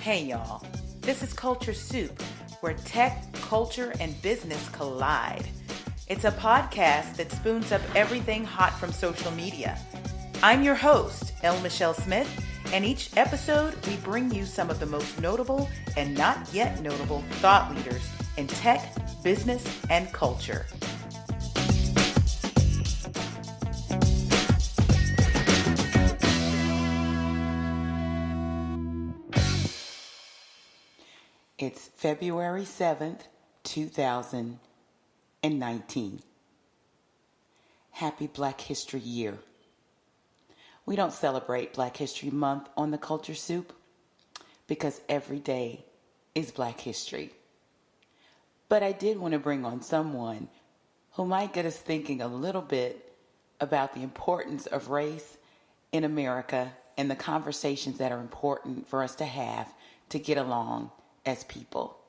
Hey y'all, this is Culture Soup, where tech, culture, and business collide. It's a podcast that spoons up everything hot from social media. I'm your host, L. Michelle Smith, and each episode we bring you some of the most notable and not yet notable thought leaders in tech, business, and culture. It's February 7th, 2019. Happy Black History Year. We don't celebrate Black History Month on the Culture Soup because every day is Black History. But I did want to bring on someone who might get us thinking a little bit about the importance of race in America and the conversations that are important for us to have to get along as people.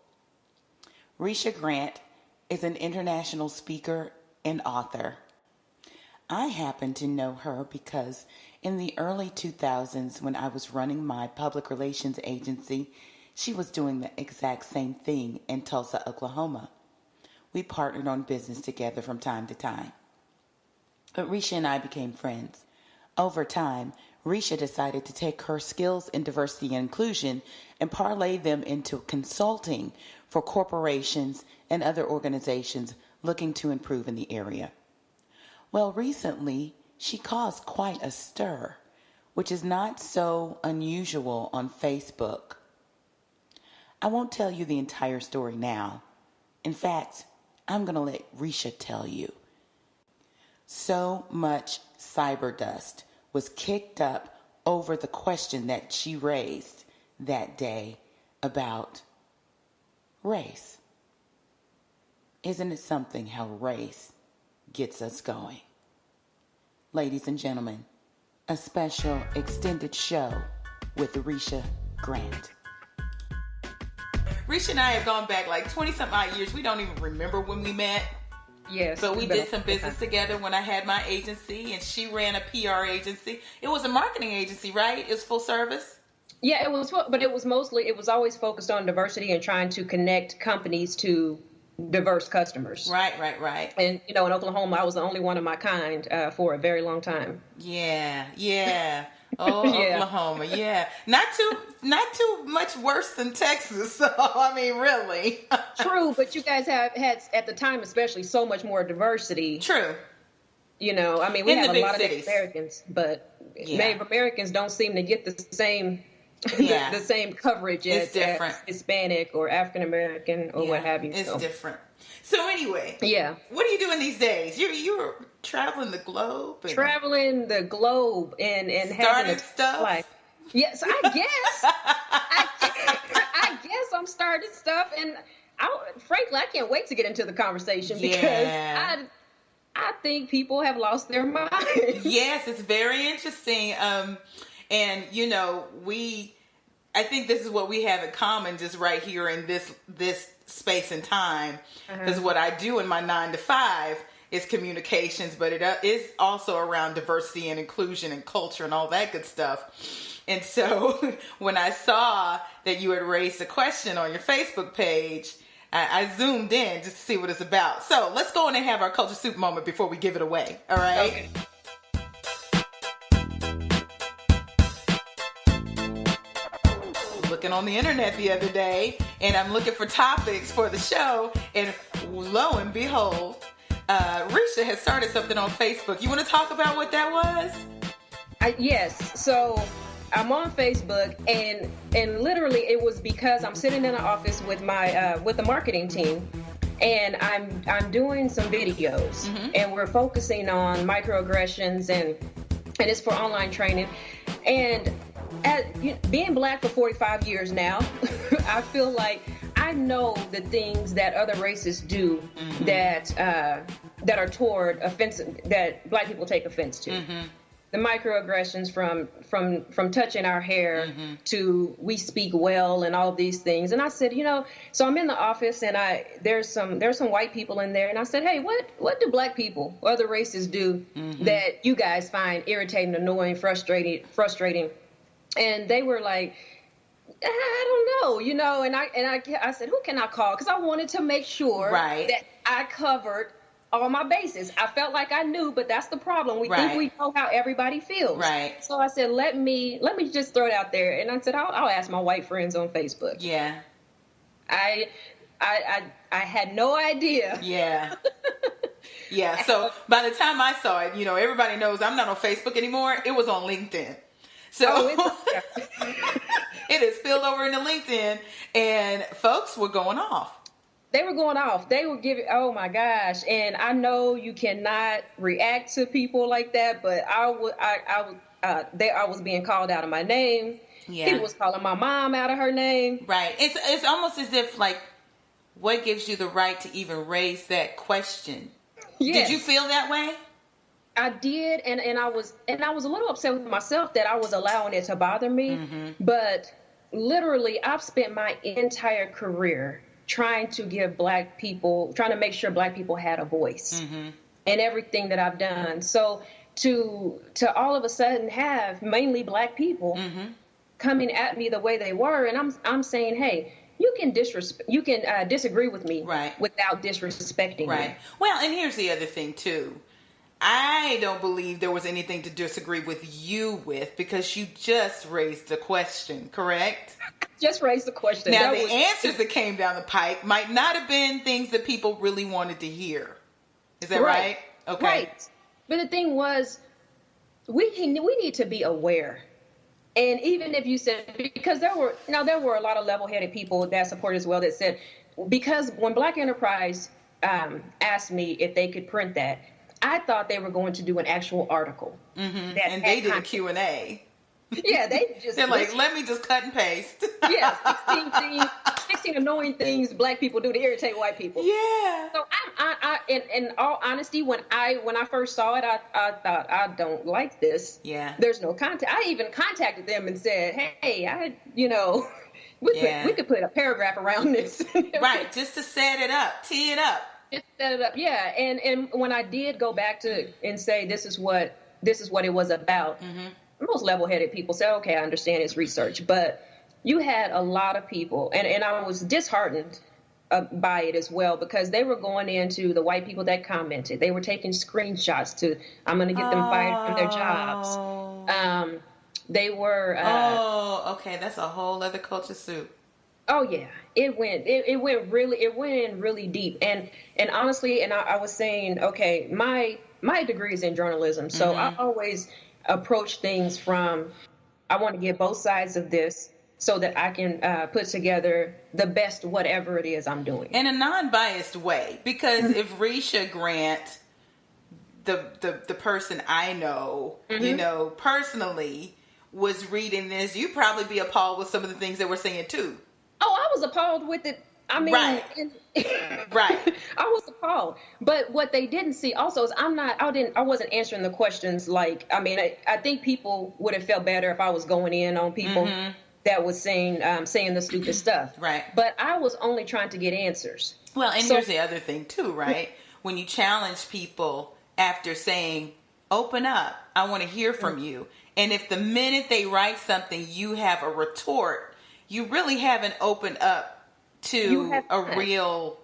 Risha Grant is an international speaker and author. I happen to know her because in the early 2000s, when I was running my public relations agency, she was doing the exact same thing in Tulsa, Oklahoma. We partnered on business together from time to time. But Risha and I became friends. Over time, Risha decided to take her skills in diversity and inclusion and parlay them into consulting for corporations and other organizations looking to improve in the area. Well, recently, she caused quite a stir, which is not so unusual on Facebook. I won't tell you the entire story now. In fact, I'm going to let Risha tell you. So much cyber dust was kicked up over the question that she raised that day about race. Isn't it something how race gets us going? Ladies and gentlemen, a special extended show with Risha Grant. Risha and I have gone back like 20-something odd years. We don't even remember when we met. Yes. But we did some business together when I had my agency, and she ran a PR agency. It was a marketing agency, right? It was full service? Yeah, it was, but it was always focused on diversity and trying to connect companies to diverse customers. Right. And, in Oklahoma, I was the only one of my kind for a very long time. Yeah. Oh, yeah. Oklahoma, yeah. Not too much worse than Texas. So, I mean, really. True, but you guys had, at the time especially, so much more diversity. True. We have a lot of Native Americans, but Native Americans don't seem to get the same the same coverage as Hispanic or African American or what have you. It's different. So anyway, what are you doing these days? You're traveling the globe. And traveling the globe and having stuff. Life. Yes, I guess. I guess I'm starting stuff, and frankly, I can't wait to get into the conversation because I think people have lost their mind. Yes, it's very interesting. And I think this is what we have in common just right here in this space and time. Because what I do in my 9 to 5 is communications, but it is also around diversity and inclusion and culture and all that good stuff. And so when I saw that you had raised a question on your Facebook page, I zoomed in just to see what it's about. So let's go in and have our Culture Soup moment before we give it away. All right? Okay. Looking on the internet the other day, and I'm looking for topics for the show, and lo and behold, Risha has started something on Facebook. You want to talk about what that was? Yes. So I'm on Facebook, and literally it was because I'm sitting in an office with my with the marketing team, and I'm doing some videos, and we're focusing on microaggressions, and it's for online training, and being Black for 45 years now, I feel like I know the things that other races do that are toward offensive, that Black people take offense to. The microaggressions from touching our hair to we speak well and all these things. And I said, so I'm in the office and there's some white people in there, and I said, hey, what do Black people, other races do that you guys find irritating, annoying, frustrating? And they were like, I don't know, I said, who can I call? Because I wanted to make sure Right. that I covered all my bases. I felt like I knew, but that's the problem. We think Right. we know how everybody feels. Right. So I said, let me just throw it out there. And I said, I'll ask my white friends on Facebook. Yeah. I I had no idea. Yeah. Yeah. So by the time I saw it, everybody knows I'm not on Facebook anymore. It was on LinkedIn. So it is spilled over into LinkedIn, and folks were going off. They were going off. They were giving, oh my gosh. And I know you cannot react to people like that, but I was being called out of my name. Yeah. People was calling my mom out of her name. Right. It's almost as if, like, what gives you the right to even raise that question? Yes. Did you feel that way? I did, and I was a little upset with myself that I was allowing it to bother me. Mm-hmm. But literally, I've spent my entire career trying to make sure Black people had a voice in everything that I've done. So to all of a sudden have mainly Black people coming at me the way they were, and I'm saying, hey, you can disagree with me without disrespecting me. Well, and here's the other thing too. I don't believe there was anything to disagree with you with, because you just raised the question, correct? Just raised the question. Now, the answers that came down the pike might not have been things that people really wanted to hear. Is that right? Okay. Right. But the thing was, we need to be aware. And even if you said, because there were a lot of level-headed people that support as well that said, because when Black Enterprise asked me if they could print that, I thought they were going to do an actual article. Mm-hmm. And they did a Q&A. Yeah, they're like, let me just cut and paste. Yeah, 16 annoying things Black people do to irritate white people. Yeah. So I in all honesty, when I first saw it, I thought, I don't like this. Yeah. There's no contact. I even contacted them and said, hey, we could put a paragraph around this. Right, just to set it up, tee it up. Just set it up, yeah. And when I did go back to and say this is what it was about, most level-headed people say, okay, I understand it's research, but you had a lot of people, and I was disheartened by it as well, because they were going into the white people that commented. They were taking screenshots to, I'm going to get them fired from their jobs. They were. Okay, that's a whole other culture soup. Oh yeah, it went in really deep, and honestly, and I was saying, okay, my degree is in journalism, so I always approach things from, I want to get both sides of this so that I can put together the best whatever it is I'm doing in a non-biased way. Because if Risha Grant, the person I know, personally, was reading this, you'd probably be appalled with some of the things that we're saying too. Oh, I was appalled with it. I mean, right. I was appalled. But what they didn't see also is I wasn't answering the questions. Like, I mean, I think people would have felt better if I was going in on people that was saying the stupid stuff. Right. But I was only trying to get answers. Well, and here's the other thing too, right? When you challenge people after saying, open up, I want to hear from you. And if the minute they write something, you have a retort, you really haven't opened up to a real,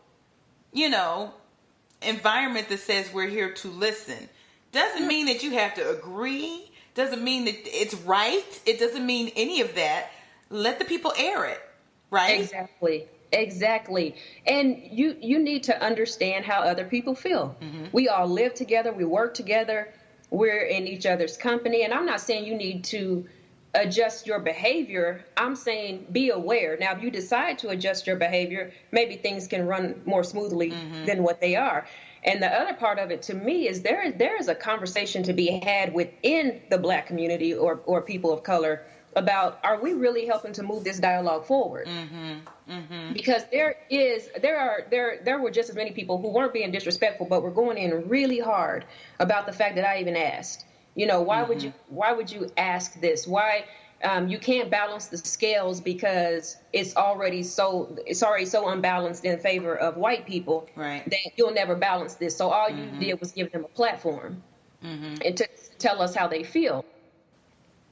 environment that says we're here to listen. Doesn't mean that you have to agree. Doesn't mean that it's right. It doesn't mean any of that. Let the people air it, right? Exactly. And you need to understand how other people feel. We all live together. We work together. We're in each other's company. And I'm not saying you need to adjust your behavior. I'm saying be aware. Now, if you decide to adjust your behavior, maybe things can run more smoothly than what they are. And the other part of it to me is there is a conversation to be had within the Black community or people of color about, are we really helping to move this dialogue forward? Because there were just as many people who weren't being disrespectful, but were going in really hard about the fact that I even asked. Why would you ask this? Why you can't balance the scales because it's already so unbalanced in favor of white people, right, that you'll never balance this. So all you did was give them a platform and to tell us how they feel.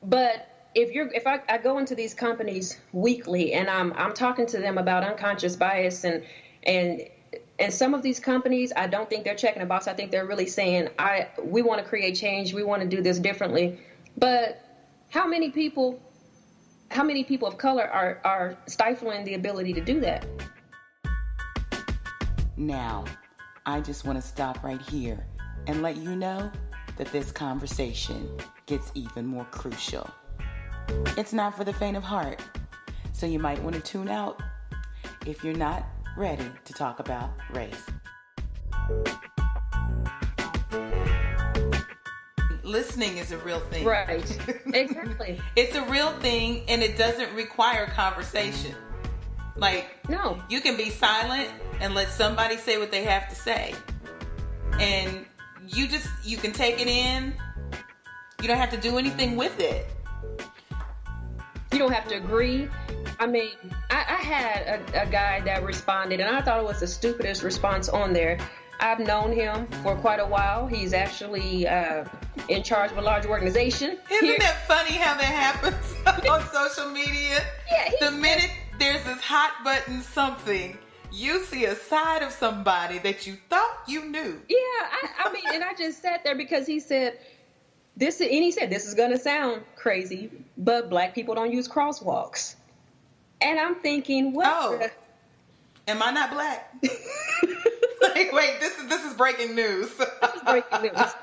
But I go into these companies weekly and I'm talking to them about unconscious bias and some of these companies, I don't think they're checking a box. I think they're really saying, we want to create change. We want to do this differently. But how many people of color are stifling the ability to do that? Now, I just want to stop right here and let you know that this conversation gets even more crucial. It's not for the faint of heart, so you might want to tune out if you're not ready to talk about race. Listening is a real thing. Right. Exactly. It's a real thing, and it doesn't require conversation. Like, no, you can be silent and let somebody say what they have to say. And you can take it in. You don't have to do anything with it. You don't have to agree. I mean, I had a guy that responded, and I thought it was the stupidest response on there. I've known him for quite a while. He's actually in charge of a large organization. Isn't that funny how that happens on social media? Yeah. The minute there's this hot button something, you see a side of somebody that you thought you knew. Yeah, I mean, and I just sat there because he said, this is going to sound crazy, but black people don't use crosswalks. And I'm thinking, what? Am I not black? Like, wait, this is breaking news. This is breaking news.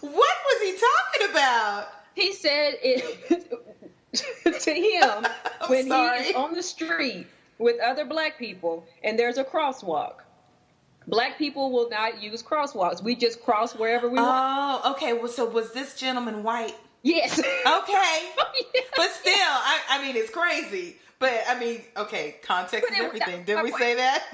What was he talking about? He said it to him when he's on the street with other black people and there's a crosswalk. Black people will not use crosswalks. We just cross wherever we want. Oh, okay. Well, so was this gentleman white? Yes. Okay. Yeah. But still, I mean, it's crazy. But, I mean, okay, context is everything. Didn't we say that?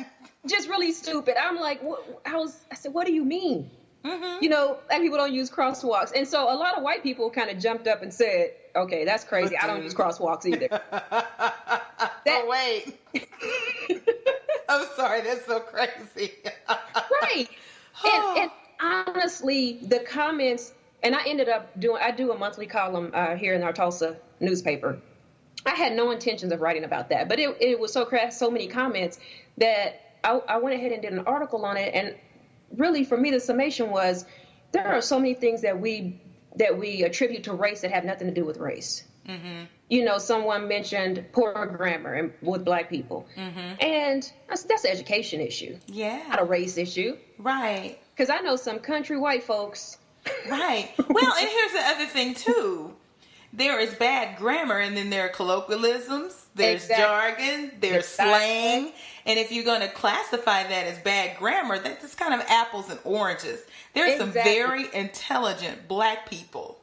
Just really stupid. I'm like, I said, what do you mean? Mm-hmm. You know, black people don't use crosswalks. And so a lot of white people kind of jumped up and said, okay, that's crazy. I don't use crosswalks either. Oh, wait. I'm sorry. That's so crazy. Right. And honestly, the comments, and I ended up I do a monthly column here in our Tulsa newspaper. I had no intentions of writing about that, but it was so crass, so many comments that I went ahead and did an article on it. And really, for me, the summation was there are so many things that we attribute to race that have nothing to do with race. Mm-hmm. You know, someone mentioned poor grammar with black people. Mm-hmm. And that's an education issue. Yeah. Not a race issue. Right. Because I know some country white folks. Right. Well, and here's the other thing, too. There is bad grammar, and then there are colloquialisms, there's jargon, there's slang. And if you're going to classify that as bad grammar, that's just kind of apples and oranges. There's some very intelligent black people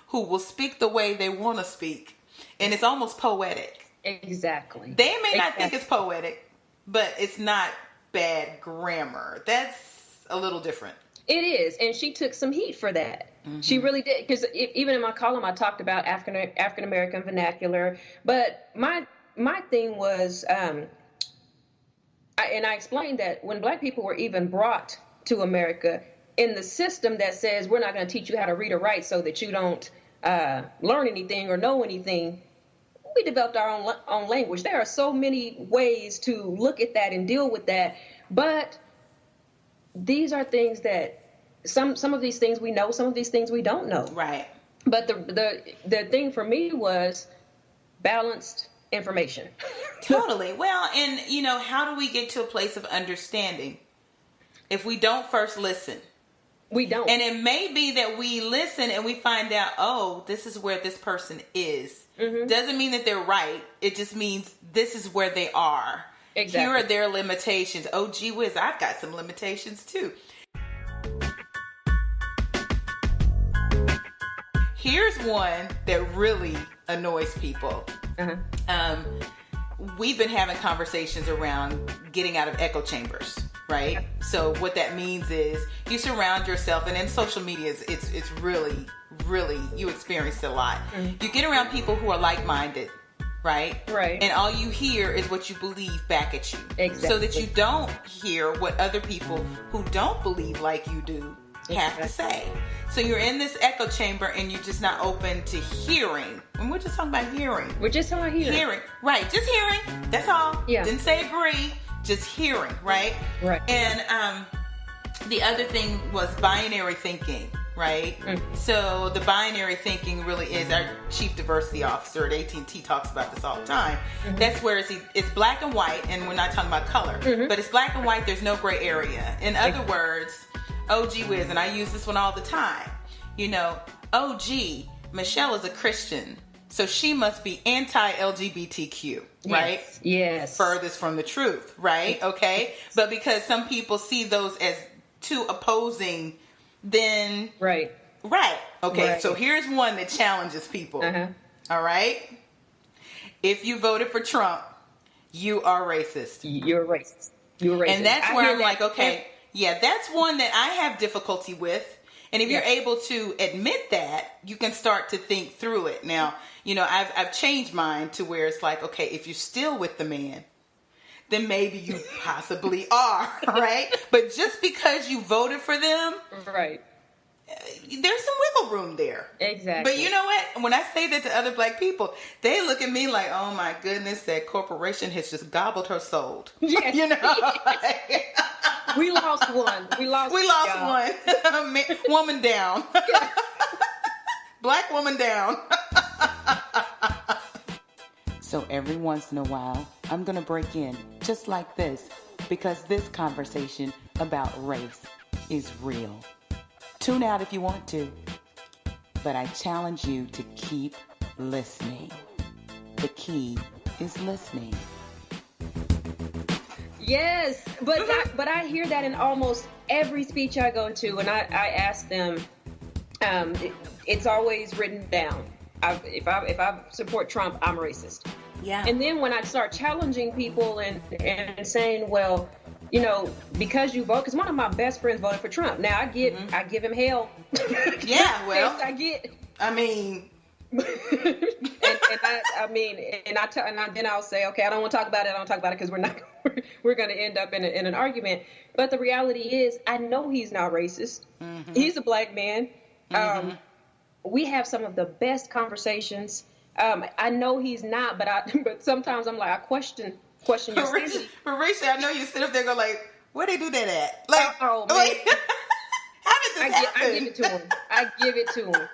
who will speak the way they want to speak. And it's almost poetic. Exactly. They may not think it's poetic, but it's not bad grammar. That's a little different. It is. And she took some heat for that. Mm-hmm. She really did. Because even in my column, I talked about African-American vernacular. But my thing was, I explained that when black people were even brought to America, in the system that says we're not going to teach you how to read or write so that you don't learn anything or know anything, we developed our own language. There are so many ways to look at that and deal with that. But these are things that some of these things we know, some of these things we don't know. Right. But the thing for me was balanced information. Totally. Well, and you know, how do we get to a place of understanding if we don't first listen? We don't. And it may be that we listen and we find out, oh, this is where this person is. Mm-hmm. Doesn't mean that they're right. It just means this is where they are. Exactly. Here are their limitations. Oh, gee whiz, I've got some limitations too. Here's one that really annoys people. Uh-huh. We've been having conversations around getting out of echo chambers, right? Yeah. So what that means is you surround yourself, and in social media, it's really, really, you experience it a lot. Mm-hmm. You get around people who are like-minded, right? Right. And all you hear is what you believe back at you. Exactly. So that you don't hear what other people who don't believe like you do have to say. So you're in this echo chamber and you're just not open to hearing. And we're just talking about hearing. We're just talking about hearing. Hearing. Right. Just hearing. That's all. Yeah. Didn't say agree. Just hearing. Right. Right. And the other thing was binary thinking. Right. So the binary thinking really is our chief diversity officer at AT&T talks about this all the time. That's where it's black and white, and we're not talking about color, but it's black and white. There's no gray area. In other words, OG whiz, and I use this one all the time. You know, OG Michelle is a Christian, so she must be anti-LGBTQ, right? Yes. Furthest from the truth, right? Okay, but because some people see those as two opposing. Then right. Okay, so here's one that challenges people. All right, if you voted for Trump, you are racist. You're racist. And that's where I'm like, okay, yeah, that's one that I have difficulty with. And if you're able to admit that, you can start to think through it. Now, you know, I've changed mine to where it's like, okay, if you're still with the man, then maybe you possibly are, right? But just because you voted for them, right? There's some wiggle room there. Exactly. But you know what? When I say that to other black people, they look at me like, oh my goodness, that corporation has just gobbled her soul. Yes. You know? We lost one. We lost one. Woman down. Black woman down. So every once in a while, I'm going to break in just like this because this conversation about race is real. Tune out if you want to, but I challenge you to keep listening. The key is listening. Yes, but I hear that in almost every speech I go to, and I ask them, it's always written down. If I support Trump, I'm racist. Yeah. And then when I start challenging people and saying, well, you know, because you vote, because one of my best friends voted for Trump. Now I give him hell. Yeah, well, I get. I mean, then I'll say, okay, I don't want to talk about it. I don't talk about it because we're going to end up in an argument. But the reality is, I know he's not racist. He's a black man. We have some of the best conversations. I know he's not, but sometimes I'm like, I question your sanity. But Risha, I know you sit up there and go like, where they do that at? Like, oh man, like, how did this happen? I give it to him. I give it to him.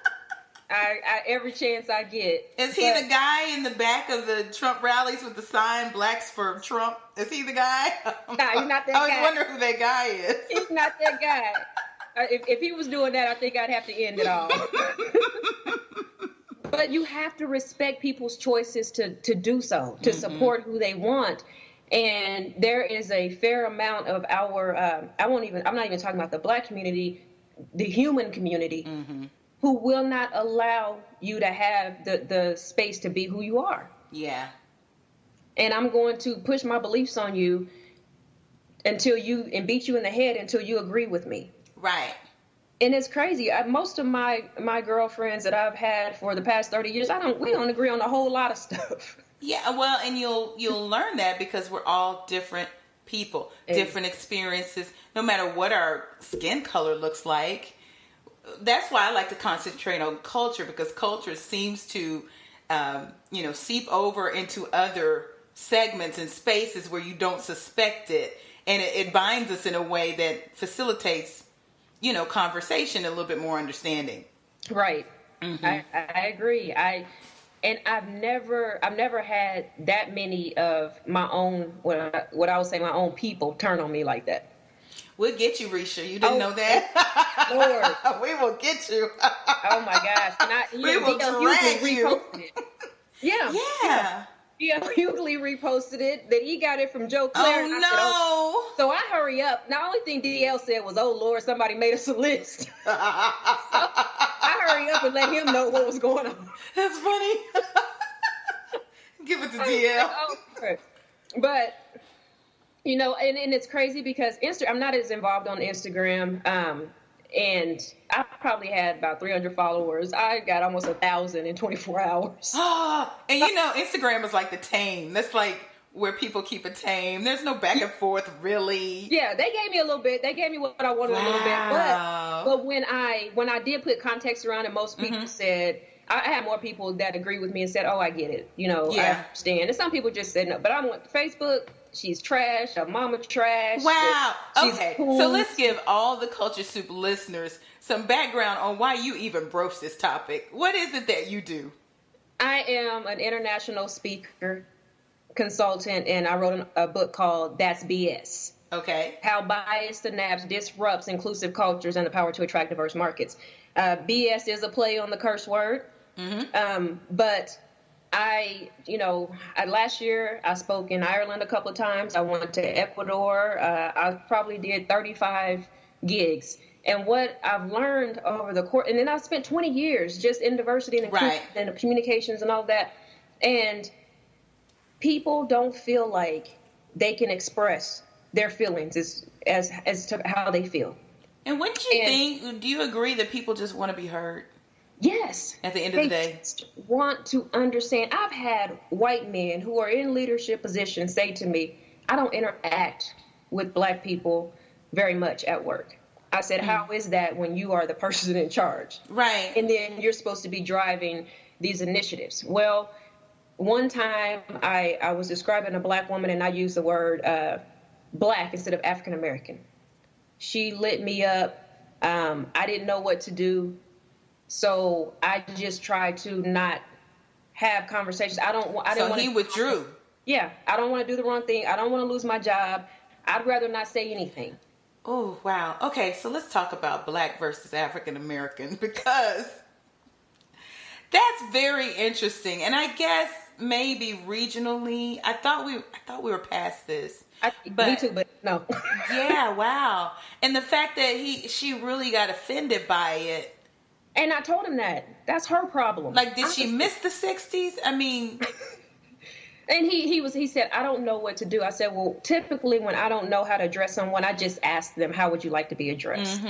I every chance I get. Is he the guy in the back of the Trump rallies with the sign "Blacks for Trump"? Is he the guy? Nah, he's not that guy. I was wondering who that guy is. He's not that guy. If he was doing that, I think I'd have to end it all. But you have to respect people's choices to do so, to support who they want. And there is a fair amount of our, I'm not even talking about the black community, the human community, who will not allow you to have the space to be who you are. Yeah. And I'm going to push my beliefs on you and beat you in the head until you agree with me. Right. And it's crazy. Most of my girlfriends that I've had for the past 30 years, we don't agree on a whole lot of stuff. Yeah, well, and you'll learn that because we're all different people, different experiences, no matter what our skin color looks like. That's why I like to concentrate on culture, because culture seems to, seep over into other segments and spaces where you don't suspect it. And it binds us in a way that facilitates, conversation, a little bit more understanding. Right. I agree. I've never had that many of my own, what I would say my own people turn on me like that. We'll get you, Risha. You didn't know that? Lord. We will get you. Oh my gosh. We will drag you. Yeah. Yeah, Hughley reposted it, that he got it from Joe Claire. Oh, no. So I hurry up. The only thing DL said was, oh, Lord, somebody made us a list. So I hurry up and let him know what was going on. That's funny. Give it to DL. But, and it's crazy because I'm not as involved on Instagram. And I probably had about 300 followers. I got almost 1,000 in 24 hours. And Instagram is like the tame. That's like where people keep it tame. There's no back and forth, really. Yeah, they gave me a little bit. They gave me what I wanted a little bit. But when I did put context around it, most people said, I had more people that agreed with me and said, "Oh, I get it. I understand." And some people just said no. But I went Facebook. She's trash. Her mama trash. Wow. Okay. Cool. So let's give all the Culture Soup listeners some background on why you even broached this topic. What is it that you do? I am an international speaker, consultant, and I wrote a book called That's BS. Okay. How Bias to Naps Disrupts Inclusive Cultures and the Power to Attract Diverse Markets. BS is a play on the curse word. But last year I spoke in Ireland a couple of times. I went to Ecuador. I probably did 35 gigs. And what I've learned over the course, and then I spent 20 years just in diversity and inclusion and communications and all that. And people don't feel like they can express their feelings as to how they feel. And wouldn't you think, do you agree that people just want to be heard? Yes. At the end of the day. They just want to understand. I've had white men who are in leadership positions say to me, I don't interact with black people very much at work. I said, how is that when you are the person in charge? Right. And then you're supposed to be driving these initiatives. Well, one time I was describing a black woman and I used the word black instead of African American. She lit me up. I didn't know what to do. So I just tried to not have conversations. So he withdrew. Yeah. I don't want to do the wrong thing. I don't want to lose my job. I'd rather not say anything. Oh, wow. Okay, so let's talk about black versus African American, because that's very interesting. And I guess maybe regionally, I thought we were past this. Me too, but no. Yeah, wow. And the fact that she really got offended by it. And I told him that. That's her problem. Like, did she miss the 60s? I mean... And he said, I don't know what to do. I said, well, typically when I don't know how to address someone, I just ask them, how would you like to be addressed?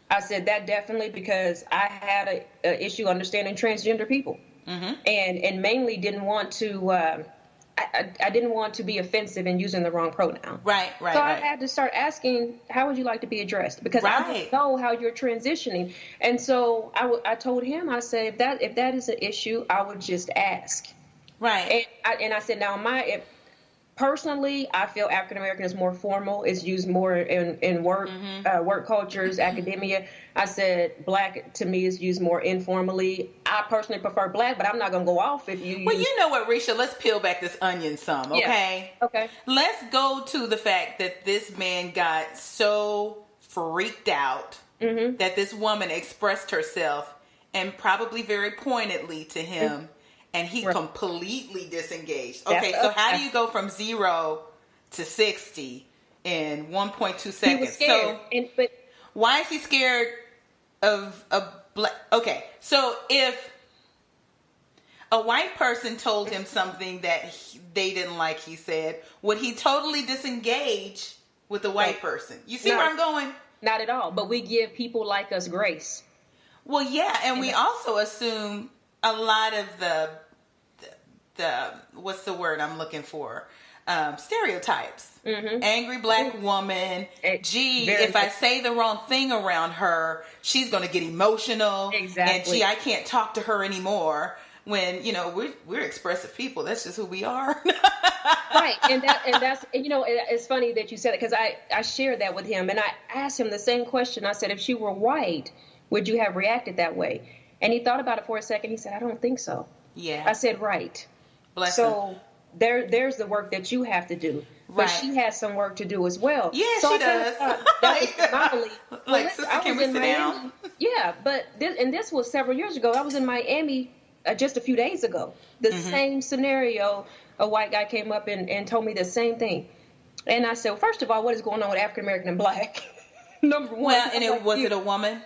I said that definitely because I had a issue understanding transgender people, and mainly didn't want to. I didn't want to be offensive and using the wrong pronoun. Right. So I had to start asking, how would you like to be addressed? Because I don't know how you're transitioning. And so I told him, I said, if that is an issue, I would just ask. Right. And I said, now, personally, I feel African American is more formal. It's used more in work, work cultures, academia. I said black to me is used more informally. I personally prefer black, but I'm not going to go off if you. Well, you know what, Risha? Let's peel back this onion some, okay? Yeah. Okay. Let's go to the fact that this man got so freaked out that this woman expressed herself, and probably very pointedly to him. And he completely disengaged. Okay, so how do you go from 0 to 60 in 1.2 seconds? He was scared. So, why is he scared of a black? Okay, so if a white person told him something that they didn't like, he said, would he totally disengage with the white person? You see where I'm going? Not at all. But we give people like us grace. Well, yeah, and we also assume a lot of the what's the word I'm looking for? Stereotypes. Angry black woman. If I say the wrong thing around her, she's going to get emotional. Exactly. And I can't talk to her anymore. When we're expressive people. That's just who we are. Right, and that's it's funny that you said it, because I shared that with him, and I asked him the same question. I said, if she were white, would you have reacted that way? And he thought about it for a second. He said, I don't think so. Yeah. I said, right. Bless so him. there's the work that you have to do. But she has some work to do as well. Yeah, so she does. That was anomaly. Sister, can we sit down? Yeah, but this was several years ago. I was in Miami just a few days ago. The same scenario, a white guy came up and told me the same thing. And I said, well, first of all, what is going on with African American and black? Number one. Well, and was it a woman?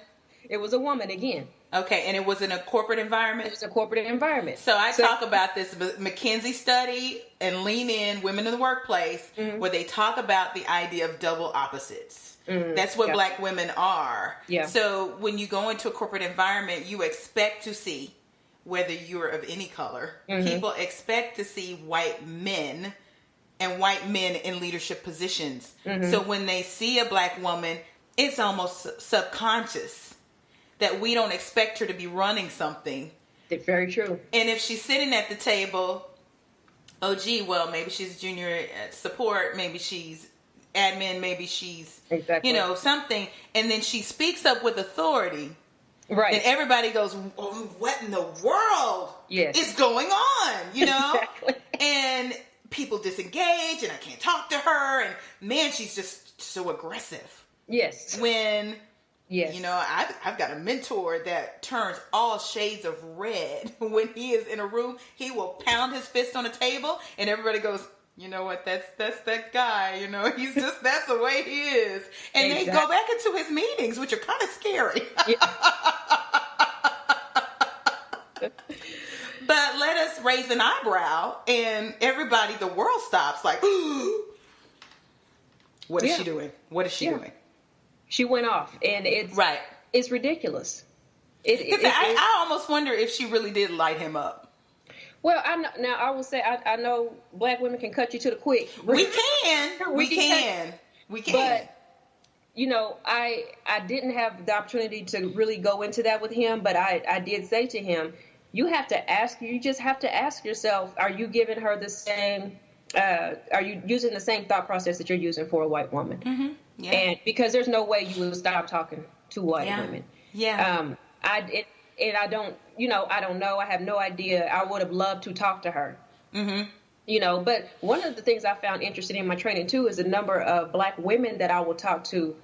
It was a woman again. Okay, and it was in a corporate environment? It was a corporate environment. So I talk about this McKinsey study and Lean In, Women in the Workplace, where they talk about the idea of double opposites. That's what black women are. Yeah. So when you go into a corporate environment, you expect to see, whether you're of any color, people expect to see white men and white men in leadership positions. So when they see a black woman, it's almost subconscious that we don't expect her to be running something. It's very true. And if she's sitting at the table, oh gee, well, maybe she's junior support, maybe she's admin, maybe she's, exactly. Something, and then she speaks up with authority. Right. And everybody goes, oh, what in the world is going on? Exactly. And people disengage, and I can't talk to her, and man, she's just so aggressive. Yes. When, yes. I've got a mentor that turns all shades of red. When he is in a room, he will pound his fist on a table, and everybody goes, you know what, that's that guy, he's just, that's the way he is. And they go back into his meetings, which are kind of scary. Yeah. But let us raise an eyebrow, and everybody, the world stops like, what is she doing? What is she doing? She went off, and it's ridiculous. I almost wonder if she really did light him up. Well, I will say I know black women can cut you to the quick. We can. We can. But I didn't have the opportunity to really go into that with him. But I did say to him, you just have to ask yourself, are you giving her the same? Are you using the same thought process that you're using for a white woman? Mm-hmm. Yeah. And because there's no way you will stop talking to white women. Yeah. I don't know. I have no idea. I would have loved to talk to her. Mm-hmm. But one of the things I found interesting in my training too is the number of black women that I will talk to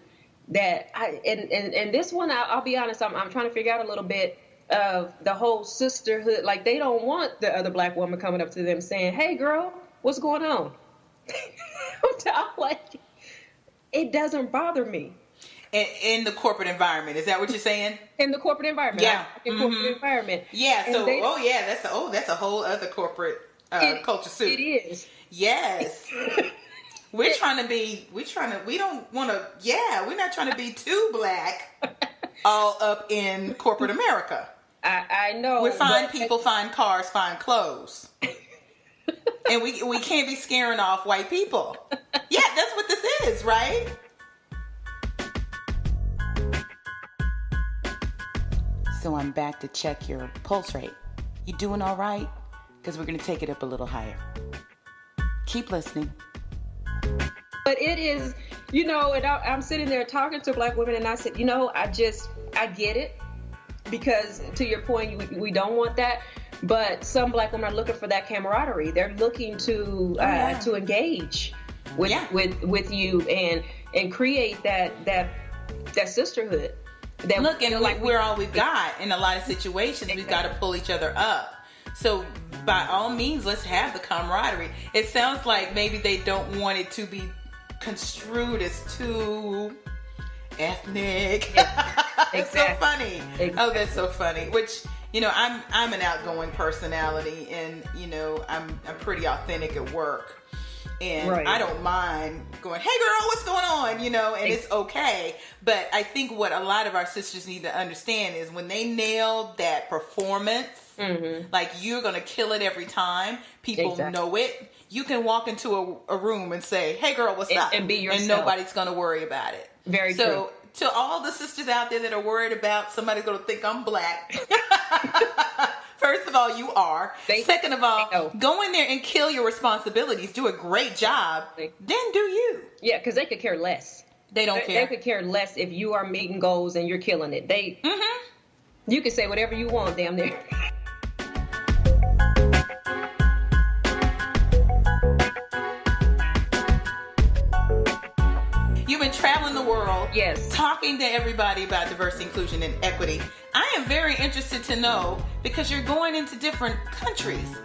and this one, I'll be honest, I'm trying to figure out a little bit of the whole sisterhood. Like, they don't want the other black woman coming up to them saying, hey girl, what's going on? I'm like, it doesn't bother me. In the corporate environment, is that what you're saying? In the corporate environment, yeah. Corporate environment, yeah. So, that's a whole other corporate culture soup. It is. Yes. We're not trying to be too black, all up in corporate America. I know. We're fine people, fine cars, fine clothes, and we can't be scaring off white people. Yeah, that's what this is, right? So I'm back to check your pulse rate. You doing all right? Because we're going to take it up a little higher. Keep listening. But it is, and I'm sitting there talking to black women, and I said, I get it. Because to your point, we don't want that. But some black women are looking for that camaraderie. They're looking to engage with you and create that sisterhood. We're all we've got in a lot of situations. Exactly. We've got to pull each other up. So by all means, let's have the camaraderie. It sounds like maybe they don't want it to be construed as too ethnic. Exactly. It's so funny. Exactly. Oh, that's so funny. Which, I'm an outgoing personality, and I'm pretty authentic at work. And I don't mind going, hey girl, what's going on? And it's okay. But I think what a lot of our sisters need to understand is when they nail that performance, like you're going to kill it every time, people know it. You can walk into a room and say, hey girl, what's up? And be yourself. And nobody's going to worry about it. Very true. So to all the sisters out there that are worried about somebody's going to think I'm black. First of all, you are. Second of all, go in there and kill your responsibilities. Do a great job. Then do you. Yeah, because they could care less. They don't care. They could care less if you are meeting goals and you're killing it. You can say whatever you want, damn near. You've been traveling the world. Yes. Talking to everybody about diversity, inclusion, and equity. I am very interested to know, because you're going into different countries,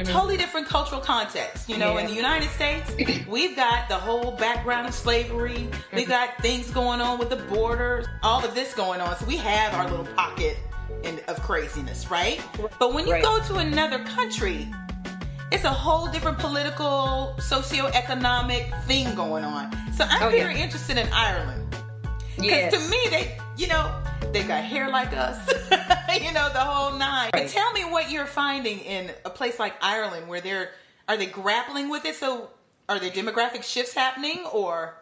totally different cultural contexts. In the United States, we've got the whole background of slavery. We've got things going on with the borders, all of this going on. So we have our little pocket of craziness, right? But when you go to another country, it's a whole different political, socioeconomic thing going on. So I'm very interested in Ireland. Because to me, they got hair like us, the whole nine. Right. And tell me what you're finding in a place like Ireland, where are they grappling with it? So Are there demographic shifts happening, or?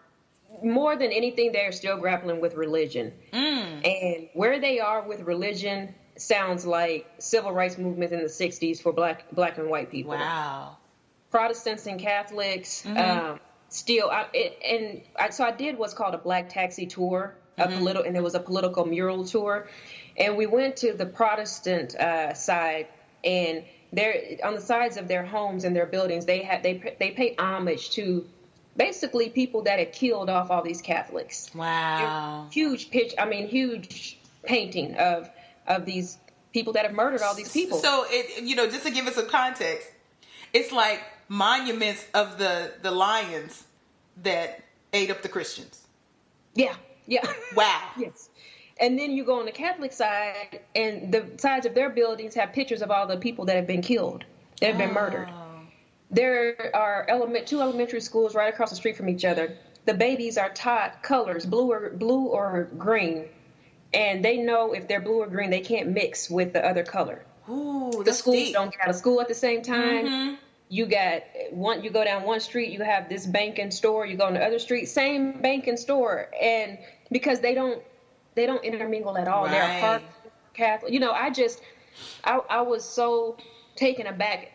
More than anything, they're still grappling with religion. And where they are with religion sounds like civil rights movement in the 60s for black and white people. Wow. Protestants and Catholics, still, so I did what's called a Black Taxi tour, and there was a political mural tour, and we went to the Protestant side, and there on the sides of their homes and their buildings, they pay homage to basically people that had killed off all these Catholics. Wow. Huge painting of these people that have murdered all these people. So just to give us some context, it's like monuments of the lions that ate up the Christians. Yeah. Wow. Yes. And then you go on the Catholic side, and the sides of their buildings have pictures of all the people that have been killed, that have been murdered. There are two elementary schools right across the street from each other. The babies are taught colors, blue or green, and they know if they're blue or green, they can't mix with the other color. Ooh, the schools deep. Don't get out of school at the same time. Mm-hmm. You go down one street, you have this bank and store. You go on the other street, same bank and store, and because they don't intermingle at all. Right. They're part Catholic. I was so taken aback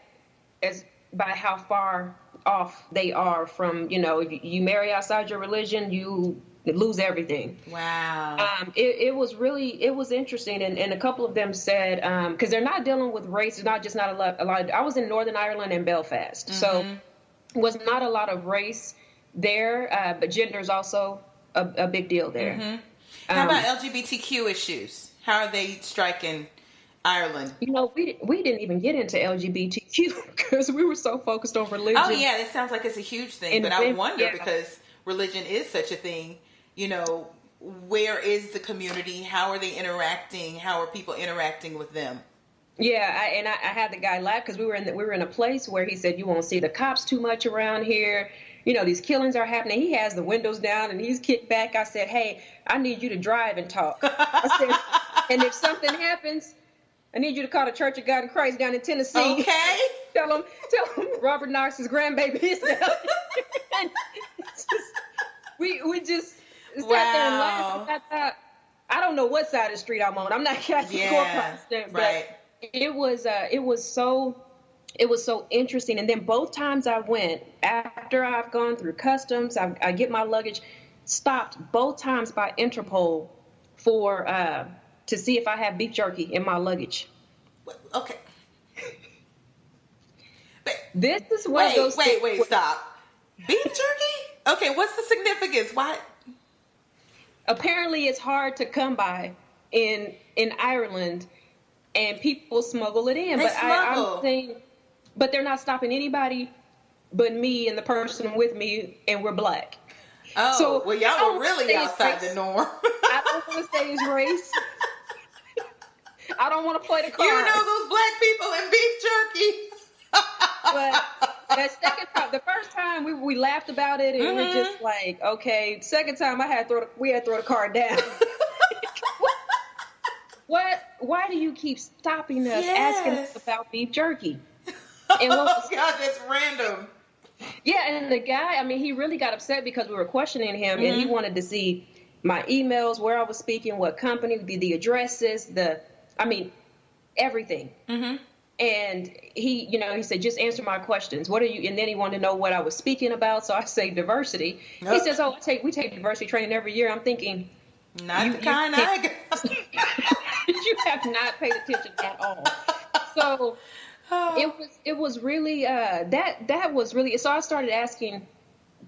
by how far off they are from, if you marry outside your religion, you lose everything. Wow. It was interesting. And a couple of them said, because they're not dealing with race, it's not a lot. I was in Northern Ireland and Belfast. So it was not a lot of race there, but gender is also a big deal there. Mm-hmm. How about LGBTQ issues? How are they striking Ireland? We didn't even get into LGBTQ because we were so focused on religion. Oh yeah, it sounds like it's a huge thing, but I wonder because religion is such a thing. Where is the community? How are they interacting? How are people interacting with them? Yeah, I had the guy laugh because we were in a place where he said you won't see the cops too much around here. These killings are happening. He has the windows down and he's kicked back. I said, hey, I need you to drive and talk. I said, and if something happens, I need you to call the Church of God in Christ down in Tennessee. Okay. Tell him Robert Knox's grandbaby is there. we just sat there and laughed. I don't know what side of the street I'm on. I'm not Catholic or Protestant, but right. It was so interesting. And then both times I went, after I've gone through customs, I get my luggage stopped both times by Interpol for to see if I have beef jerky in my luggage. Okay. This is what wait, stop. Beef jerky? Okay, what's the significance? Why? Apparently it's hard to come by in Ireland, and people smuggle it in. I'm saying, but they're not stopping anybody but me and the person with me, and we're black. Oh, so well, y'all were really outside the norm. I don't want to say it's race. I don't want to play the card. Those black people and beef jerky. But that second time, the first time we laughed about it, and we're just like, okay. Second time, we had to throw the card down. What? Why do you keep stopping us, asking us about beef jerky? And God, that's random. Yeah, and the guy, he really got upset because we were questioning him, and he wanted to see my emails, where I was speaking, what company, the addresses, everything. Mm-hmm. And he said, just answer my questions. What are you? And then he wanted to know what I was speaking about. So I say diversity. Nope. He says, we take diversity training every year. I'm thinking, not the kind I got. You have not paid attention at all. So it was really that was really. So I started asking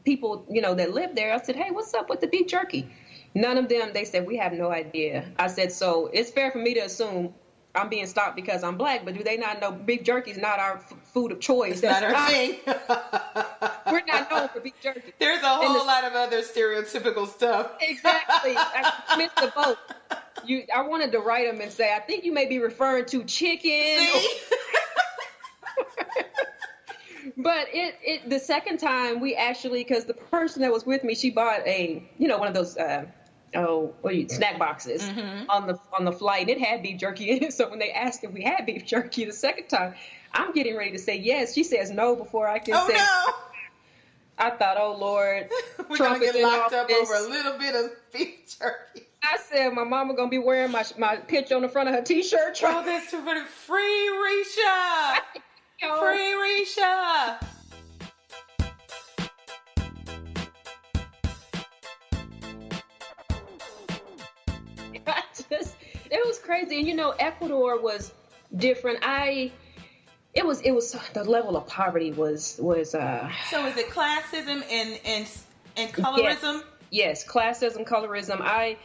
people that live there. I said, hey, what's up with the beef jerky? None of them. They said, we have no idea. I said, so it's fair for me to assume I'm being stopped because I'm black, but do they not know beef jerky is not our food of choice? It's not our thing. We're not known for beef jerky. There's a whole lot of other stereotypical stuff. Exactly. I missed the boat. I wanted to write them and say, I think you may be referring to chicken. But the second time we actually, because the person that was with me, she bought one of those snack boxes on the flight. It had beef jerky in it. So when they asked if we had beef jerky the second time, I'm getting ready to say yes. She says no before I can say. No. I thought, oh Lord, We're Trump gonna is get in locked up office. over a little bit of beef jerky. I said my mama gonna be wearing my picture on the front of her T-shirt. Oh, that's too funny. Free Risha! Free Risha! It was crazy. And Ecuador was different. It was the level of poverty was So is it classism and colorism? Yes, classism, colorism. I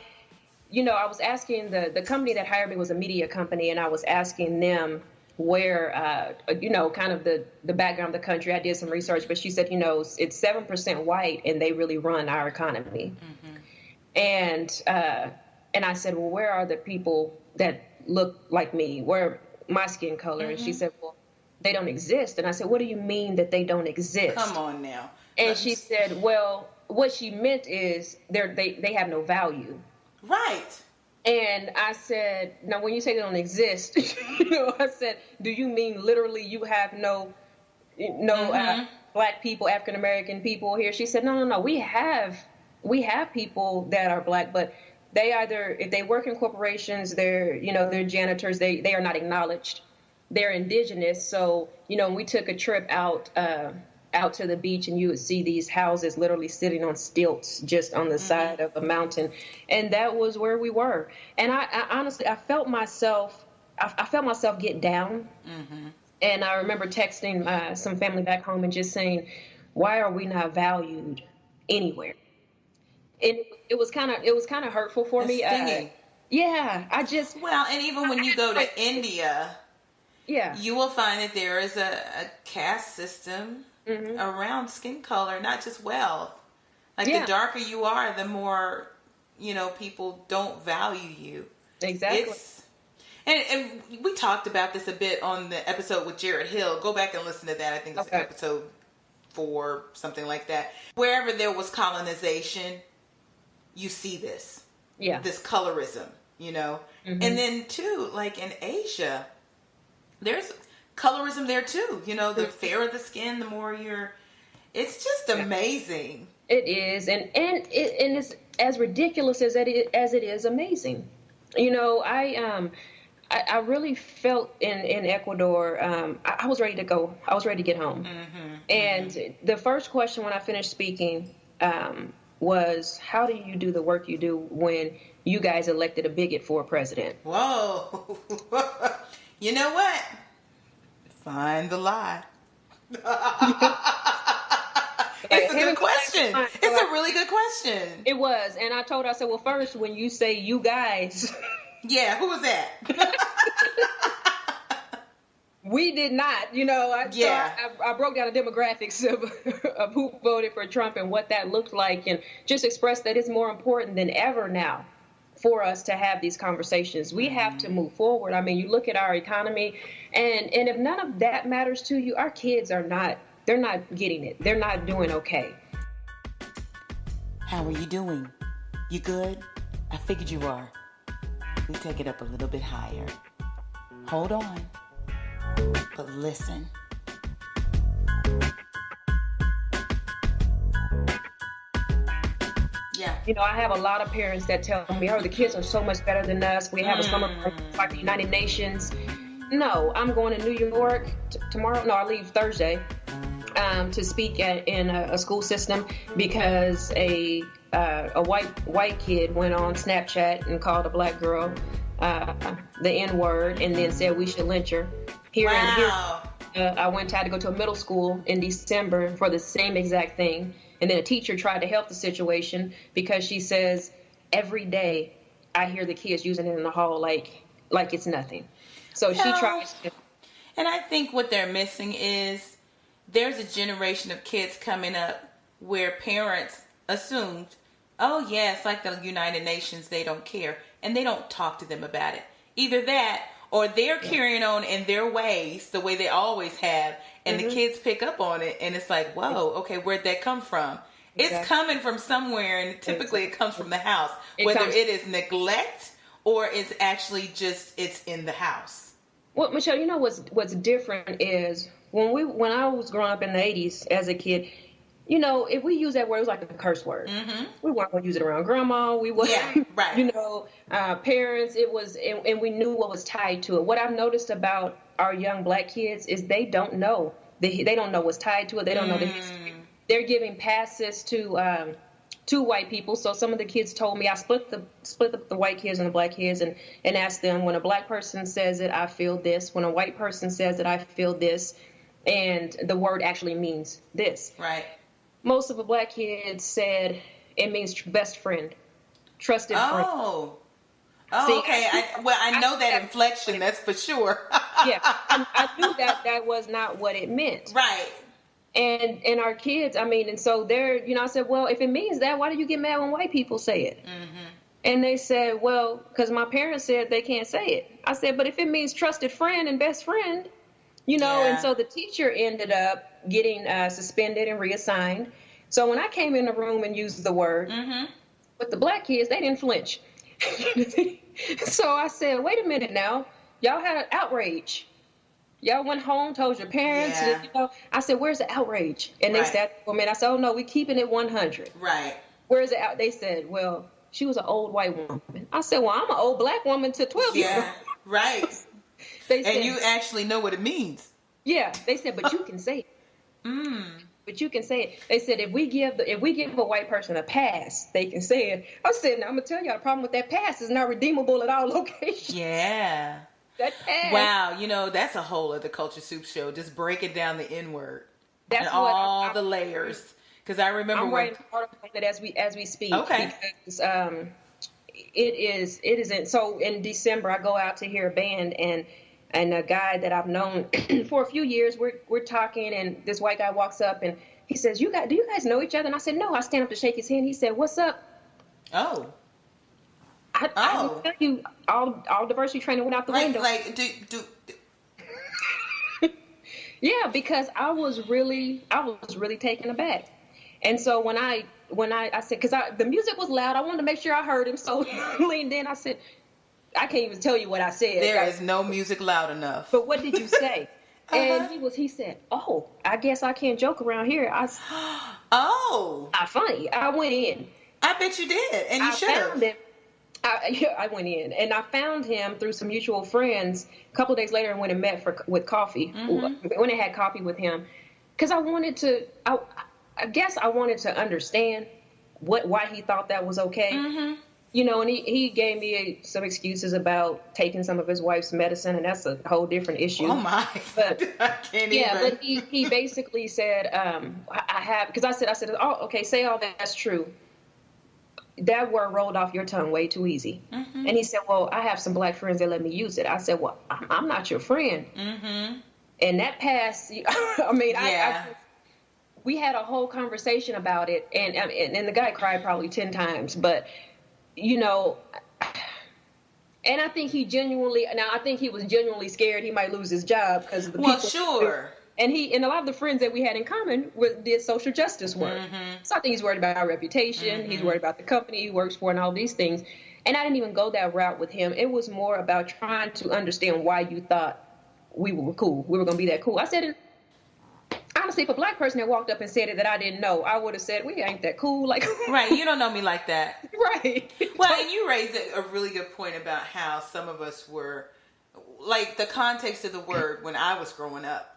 was asking the company that hired me was a media company, and I was asking them where kind of the background of the country. I did some research, but she said, it's 7% white and they really run our economy. Mm-hmm. And I said, well, where are the people that look like me? Where my skin color? Mm-hmm. And she said, well, they don't exist. And I said, what do you mean that they don't exist? Come on now. And she said, well, what she meant is they have no value. Right. And I said, now when you say they don't exist, I said, do you mean literally you have no mm-hmm. Black people, African American people here? She said, no. We have people that are Black, but they if they work in corporations, they're janitors, they are not acknowledged. They're indigenous. So, we took a trip out to the beach, and you would see these houses literally sitting on stilts just on the mm-hmm. side of a mountain. And that was where we were. And I honestly, I felt myself get down. Mm-hmm. And I remember texting some family back home and just saying, why are we not valued anywhere? And it was kind of hurtful for me. Yeah, and even when you go to India, yeah, you will find that there is a caste system mm-hmm. around skin color, not just wealth. Like the darker you are, the more people don't value you. Exactly. And we talked about this a bit on the episode with Jared Hill. Go back and listen to that. I think it's episode 4, something like that. Wherever there was colonization, you see this. Yeah. This colorism, Mm-hmm. And then too, like in Asia, there's colorism there too. The fairer the skin, the more it's just amazing. It is. And it's as ridiculous as it is amazing. I really felt in Ecuador, I was ready to go. I was ready to get home. Mm-hmm. And mm-hmm. the first question when I finished speaking was, how do you do the work you do when you guys elected a bigot for a president? Whoa. You know what? Find the lie. It's a good question. It's a really good question. It was. And I told her, I said, well, first, when you say you guys... Yeah, who was that? We did not, I broke down the demographics of who voted for Trump and what that looked like, and just expressed that it's more important than ever now for us to have these conversations. We have to move forward. I mean, you look at our economy, and if none of that matters to you, our kids they're not getting it. They're not doing okay. How are you doing? You good? I figured you are. We take it up a little bit higher. Hold on. But listen. Yeah. I have a lot of parents that tell me, oh, the kids are so much better than us. We have a summer like the United Nations. No, I'm going to New York tomorrow. No, I leave Thursday to speak in a school system because a white kid went on Snapchat and called a Black girl the N-word and then said we should lynch her. I had to go to a middle school in December for the same exact thing. And then a teacher tried to help the situation because she says, every day I hear the kids using it in the hall like it's nothing. So she tries to. And I think what they're missing is there's a generation of kids coming up where parents assumed, oh, yeah, it's like the United Nations, they don't care. And they don't talk to them about it. Either that or they're carrying on in their ways the way they always have. And the kids pick up on it. And it's like, whoa, okay, where'd that come from? Exactly. It's coming from somewhere. And typically it comes from the house. Whether it is neglect or it's actually just it's in the house. Well, Michelle, what's different is when I was growing up in the 80s as a kid, if we use that word, it was like a curse word. Mm-hmm. We weren't going to use it around grandma. We weren't, Yeah, right. parents. It was, and we knew what was tied to it. What I've noticed about our young black kids is they don't know. They don't know what's tied to it. They don't know the history. They're giving passes to white people. So some of the kids told me, I split up the white kids and the black kids and asked them, when a black person says it, I feel this. When a white person says it, I feel this. And the word actually means this. Right. Most of the black kids said it means best friend, trusted friend. Oh, See, okay. I know that inflection. That's for sure. Yeah, I knew that was not what it meant. Right. And our kids, and so they're, I said, well, if it means that, why do you get mad when white people say it? Mm-hmm. And they said, well, because my parents said they can't say it. I said, but if it means trusted friend and best friend, and so the teacher ended up getting suspended and reassigned. So when I came in the room and used the word, with the black kids, they didn't flinch. So I said, wait a minute now. Y'all had an outrage. Y'all went home, told your parents. Yeah. I said, where's the outrage? And they said, I said, oh, no, we're keeping it 100. Right. Where's the out? They said, well, she was an old white woman. I said, well, I'm an old black woman to 12 years old. Yeah, right. They said, and you actually know what it means. Yeah, they said, but you can say it. But you can say it. They said, if we give a white person a pass, they can say it. I said, now I'm gonna tell y'all the problem with that pass is not redeemable at all locations. Yeah. That pass. Wow, that's a whole other Culture Soup show. Just breaking down the N word. That's and all the layers. Because I remember I'm writing an article on it as we speak. Okay. Because it isn't. So in December, I go out to hear a band and a guy that I've known for a few years, we're talking, and this white guy walks up and he says, do you guys know each other? And I said, no. I stand up to shake his hand. He said, what's up? Oh. I tell you, all diversity training went out the window. Do. Yeah, because I was really taken aback. And so when I said, because the music was loud, I wanted to make sure I heard him. So I leaned in. I said, I can't even tell you what I said. There is no music loud enough. But what did you say? And he said, oh, I guess I can't joke around here. Oh. Not funny. I went in. I bet you did. And you should have. I went in and I found him through some mutual friends. A couple of days later, I went and met with coffee. Mm-hmm. When I had coffee with him, because I guess I wanted to understand why he thought that was okay. Mm-hmm. And he gave me some excuses about taking some of his wife's medicine, and that's a whole different issue. Oh my! But I can't even. But he basically said, I have, because I said, oh, okay, say all that's true. That word rolled off your tongue way too easy. Mm-hmm. And he said, well, I have some black friends that let me use it. I said, well, I'm not your friend. Mm-hmm. And that passed. We had a whole conversation about it, and the guy cried probably 10 times, but. And I think he was genuinely scared he might lose his job because of the people. Well, sure. And a lot of the friends that we had in common did social justice work. Mm-hmm. So I think he's worried about our reputation. Mm-hmm. He's worried about the company he works for and all these things. And I didn't even go that route with him. It was more about trying to understand why you thought we were cool. We were going to be that cool. I said, honestly, if a black person had walked up and said it that I didn't know, I would have said, we ain't that cool. Like, right. You don't know me like that. Right. Well, and you raised a really good point about how some of us were, like, the context of the word when I was growing up.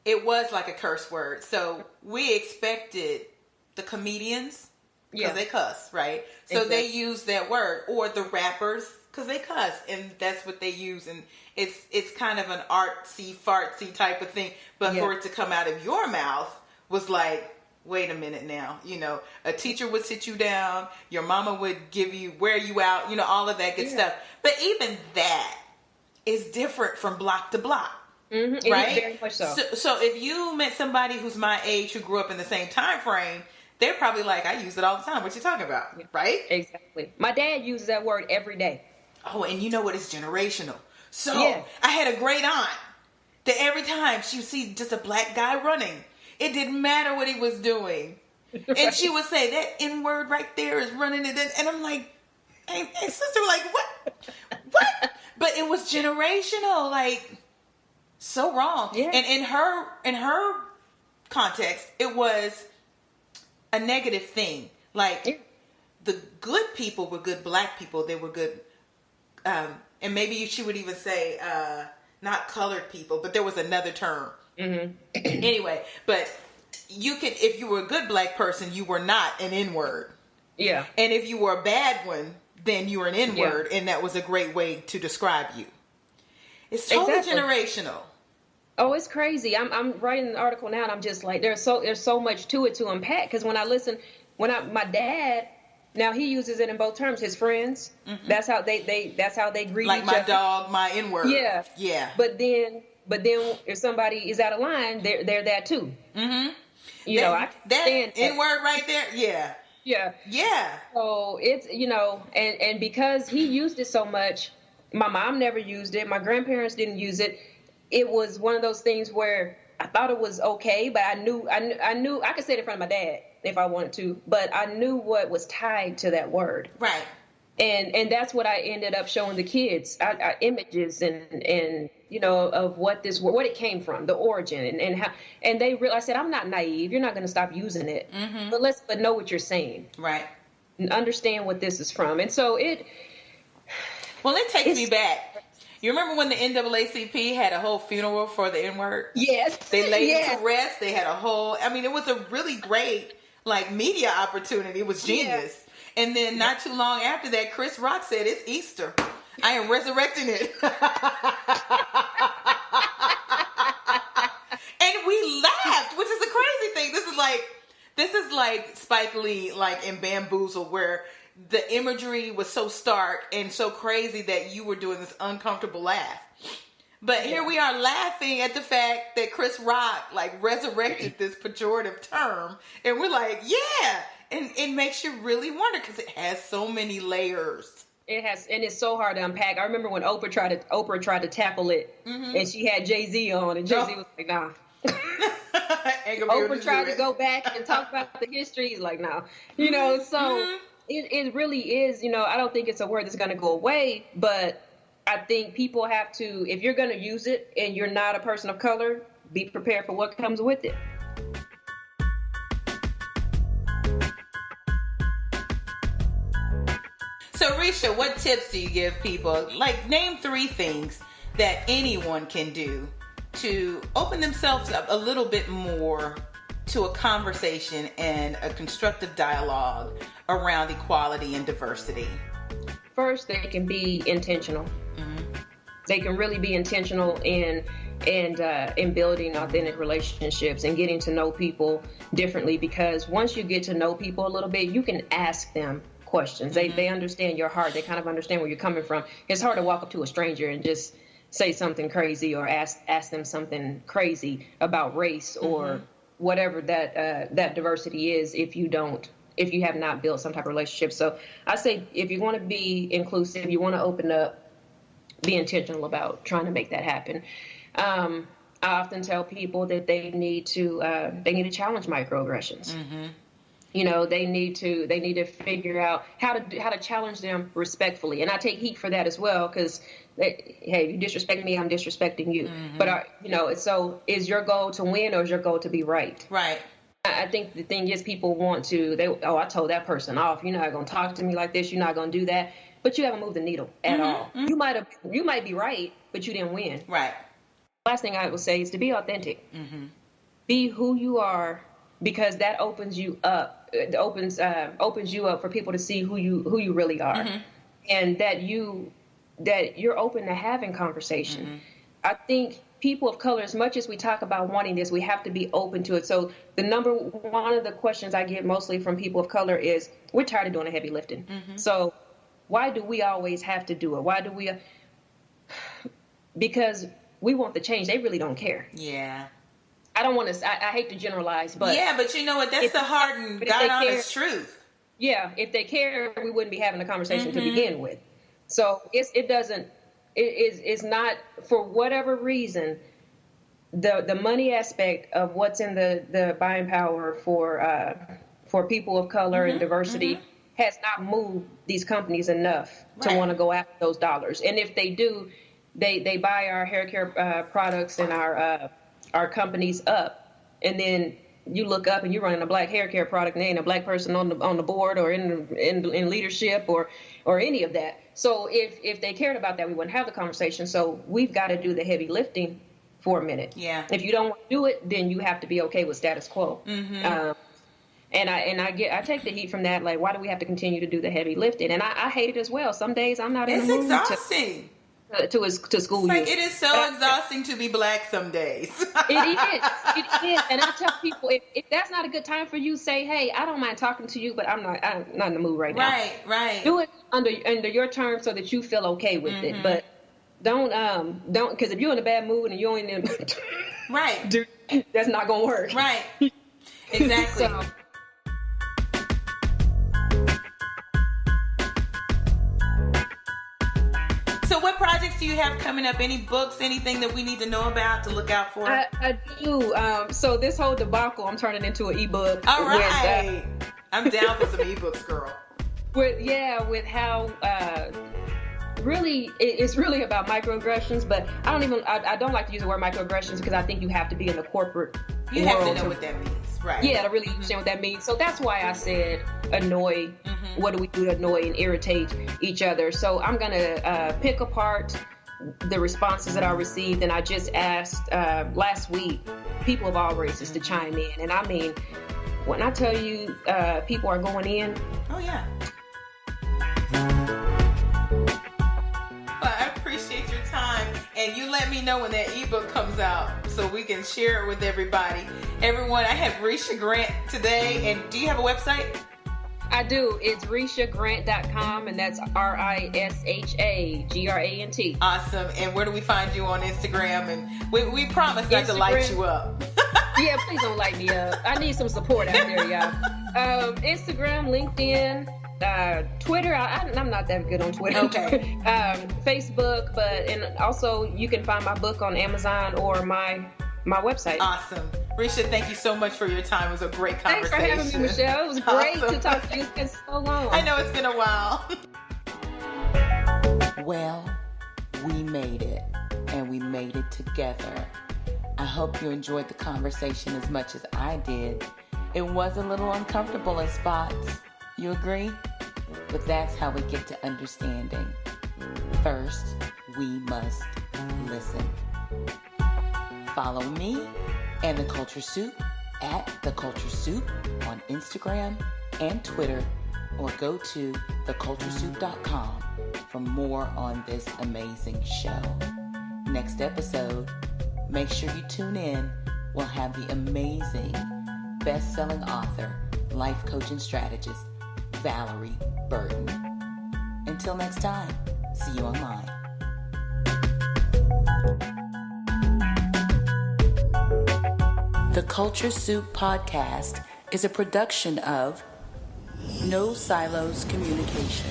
It was like a curse word. So we expected the comedians, because they cuss, right? So exactly. They use that word. Or the rappers, because they cuss. And that's what they use. And it's kind of an artsy, fartsy type of thing. But for it to come out of your mouth was like, wait a minute now. A teacher would sit you down. Your mama would wear you out. All of that good stuff. But even that is different from block to block. Mm-hmm. Right? Very much so. So if you met somebody who's my age who grew up in the same time frame, they're probably like, I use it all the time. What you talking about? Yeah. Right? Exactly. My dad uses that word every day. Oh, and you know what? It's generational. So I had a great aunt that every time she would see just a black guy running, it didn't matter what he was doing. Right. And she would say, that N word right there is running it in. And I'm like, hey sister, like, what? What? But it was generational. Like, so wrong. Yeah. And in her context, it was a negative thing. Like the good people were good black people. They were good, and maybe she would even say not colored people, but there was another term. Mm-hmm. Anyway, but you could, if you were a good black person, you were not an N-word. Yeah. And if you were a bad one, then you were an N-word, and that was a great way to describe you. It's totally generational. Oh, it's crazy. I'm writing an article now, and I'm just like, there's so much to it to unpack. Because my dad, now he uses it in both terms. His friends, that's how they greet each other. Like my dog, my N-word. Yeah, yeah. But then if somebody is out of line, they're that too. Mm-hmm. I that N-word right there. Yeah. Yeah. Yeah. So it's, and because he used it so much, my mom never used it. My grandparents didn't use it. It was one of those things where I thought it was okay, but I knew I could say it in front of my dad if I wanted to, but I knew what was tied to that word. Right. And that's what I ended up showing the kids, images and of what it came from, the origin, and how, and they realized, I said, I'm not naive. You're not going to stop using it, but know what you're saying, right? And understand what this is from. And so it takes me back. You remember when the NAACP had a whole funeral for the N-word? Yes. They laid it to rest. They had a whole, it was a really great media opportunity. It was genius. Yeah. And then not too long after that, Chris Rock said, it's Easter. I am resurrecting it. And we laughed, which is a crazy thing. This is like Spike Lee, in Bamboozled, where the imagery was so stark and so crazy that you were doing this uncomfortable laugh. But here we are laughing at the fact that Chris Rock resurrected this pejorative term, and we're like, yeah. And it makes you really wonder because it has so many layers. It has, and it's so hard to unpack. I remember when Oprah tried to tackle it, and she had Jay-Z on, and Jay-Z was like, nah. Oprah tried to go back and talk about the history. He's like, nah. So it really is, I don't think it's a word that's going to go away, but I think people have to, if you're going to use it and you're not a person of color, be prepared for what comes with it. So, Risha, what tips do you give people? Name 3 things that anyone can do to open themselves up a little bit more to a conversation and a constructive dialogue around equality and diversity. First, they can be intentional. They can really be intentional in building authentic relationships and getting to know people differently, because once you get to know people a little bit, you can ask them questions. They understand your heart. They kind of understand where you're coming from. It's hard to walk up to a stranger and just say something crazy or ask them something crazy about race or whatever that diversity is if you have not built some type of relationship. So I say, if you want to be inclusive, you want to open up, be intentional about trying to make that happen. I often tell people that they need to challenge microaggressions. They need to figure out how to challenge them respectfully. And I take heat for that as well, because hey, you disrespect me, I'm disrespecting you. But so is your goal to win or is your goal to be right? Right. I think the thing is, people want to, I told that person off. You're not going to talk to me like this. You're not going to do that. But you haven't moved the needle at all. You might be right, but you didn't win. Right. Last thing I would say is to be authentic. Be who you are, because that opens you up. It opens you up for people to see who you really are, and that you're open to having conversation. I think people of color, as much as we talk about wanting this, we have to be open to it. So one of the questions I get mostly from people of color is, we're tired of doing the heavy lifting. So why do we always have to do it? Why do we? Because we want the change. They really don't care. Yeah. I don't want to. I hate to generalize, but yeah, but you know what? That's the hard and God honest truth. Yeah, if they care, we wouldn't be having a conversation to begin with. So it's not, for whatever reason, the money aspect of what's in the buying power for people of color and diversity has not moved these companies enough to want to go after those dollars. And if they do, they buy our hair care products and our companies up, and then you look up and you're running a black hair care product and there ain't a black person on the board or in leadership or any of that. So if they cared about that, we wouldn't have the conversation. So we've got to do the heavy lifting for a minute. Yeah. If you don't want to do it, then you have to be okay with status quo. Mm-hmm. And I take the heat from that. Like, why do we have to continue to do the heavy lifting? And I hate it as well. Some days I'm not in the mood. It's exhausting. To school you. Like, it is so exhausting to be black some days. It is. And I tell people, if that's not a good time for you, say, hey, I don't mind talking to you, but I'm not in the mood right now. Right. Do it under your terms so that you feel okay with it. But don't, because if you're in a bad mood and you're in right, that's not gonna work. Right. Exactly. So what projects do you have coming up? Any books, anything that we need to know about to look out for? I do. So this whole debacle, I'm turning into an ebook. All right. I'm down for some ebooks, girl. With how really it's really about microaggressions, but I don't like to use the word microaggressions because I think you have to be in the corporate You world have to know what that means. Right. Yeah, to really understand what that means. So that's why I said annoy. What do we do to annoy and irritate each other? So I'm going to pick apart the responses that I received. And I just asked last week people of all races to chime in. And I mean, when I tell you people are going in. Oh, yeah. Well, I appreciate your time. And you let me know when that ebook comes out so we can share it with everybody. Everyone, I have Risha Grant today. And do you have a website? I do. It's RishaGrant.com, and that's RishaGrant. Awesome. And where do we find you on Instagram? And we promise not to light you up. Yeah, please don't light me up. I need some support out there, y'all. Instagram, LinkedIn, Twitter. I'm not that good on Twitter. Okay. Facebook, and also you can find my book on Amazon or my website. Awesome. Risha, thank you so much for your time. It was a great conversation. Thanks for having me, Michelle. It was great to talk to you. It's been so long. I know it's been a while. Well, we made it, and we made it together. I hope you enjoyed the conversation as much as I did. It was a little uncomfortable in spots. You agree? But that's how we get to understanding. First, we must listen. Follow me and The Culture Soup at The Culture Soup on Instagram and Twitter, or go to theculturesoup.com for more on this amazing show. Next episode, make sure you tune in. We'll have the amazing best-selling author, life coach and strategist, Valerie Burton. Until next time, see you online. The Culture Soup Podcast is a production of No Silos Communication.